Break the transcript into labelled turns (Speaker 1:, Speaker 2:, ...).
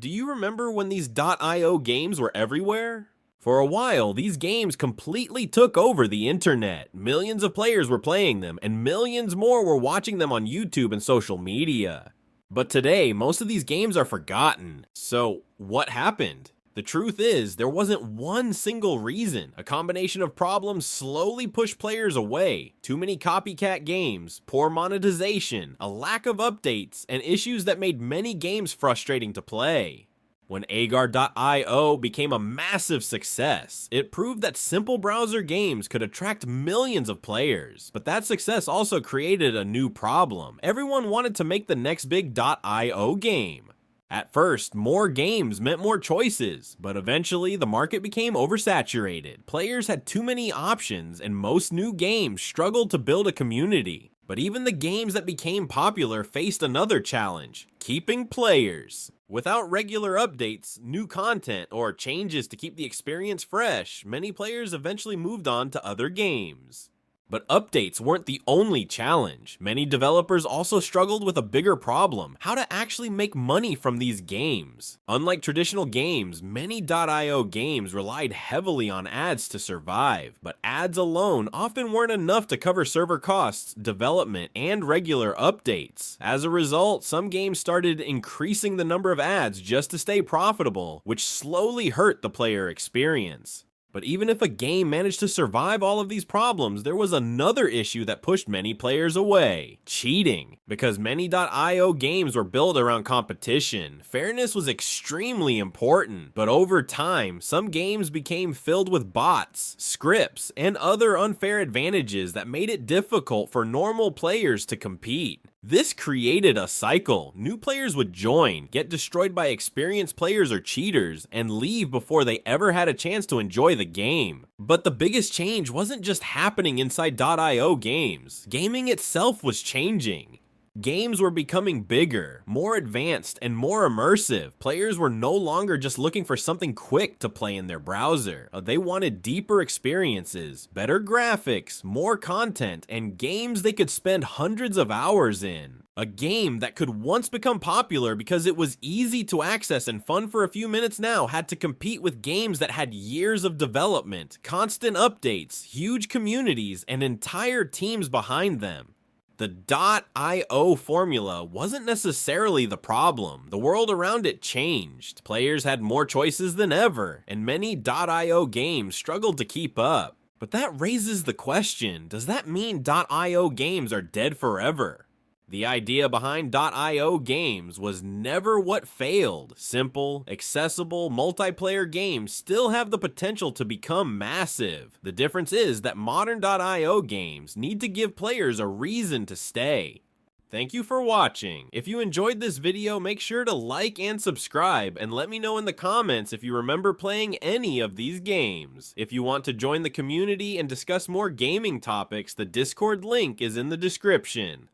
Speaker 1: Do you remember when these .io games were everywhere? For a while, these games completely took over the internet. Millions of players were playing them, and millions more were watching them on YouTube and social media. But today, most of these games are forgotten. So, what happened? The truth is, there wasn't one single reason. A combination of problems slowly pushed players away. Too many copycat games, poor monetization, a lack of updates, and issues that made many games frustrating to play. When Agar.io became a massive success, it proved that simple browser games could attract millions of players. But that success also created a new problem. Everyone wanted to make the next big .io game. At first, more games meant more choices, but eventually the market became oversaturated. Players had too many options, and most new games struggled to build a community. But even the games that became popular faced another challenge: keeping players. Without regular updates, new content, or changes to keep the experience fresh, many players eventually moved on to other games. But updates weren't the only challenge. Many developers also struggled with a bigger problem: how to actually make money from these games. Unlike traditional games, many .io games relied heavily on ads to survive, but ads alone often weren't enough to cover server costs, development, and regular updates. As a result, some games started increasing the number of ads just to stay profitable, which slowly hurt the player experience. But even if a game managed to survive all of these problems, there was another issue that pushed many players away: cheating. Because many .io games were built around competition, fairness was extremely important. But over time, some games became filled with bots, scripts, and other unfair advantages that made it difficult for normal players to compete. This created a cycle. New players would join, get destroyed by experienced players or cheaters, and leave before they ever had a chance to enjoy the game. But the biggest change wasn't just happening inside .io games. Gaming itself was changing. Games were becoming bigger, more advanced, and more immersive. Players were no longer just looking for something quick to play in their browser. They wanted deeper experiences, better graphics, more content, and games they could spend hundreds of hours in. A game that could once become popular because it was easy to access and fun for a few minutes now had to compete with games that had years of development, constant updates, huge communities, and entire teams behind them. The .io formula wasn't necessarily the problem. The world around it changed. Players had more choices than ever, and many .io games struggled to keep up. But that raises the question: does that mean .io games are dead forever? The idea behind .io games was never what failed. Simple, accessible, multiplayer games still have the potential to become massive. The difference is that modern .io games need to give players a reason to stay. Thank you for watching. If you enjoyed this video, make sure to like and subscribe, and let me know in the comments if you remember playing any of these games. If you want to join the community and discuss more gaming topics, the Discord link is in the description.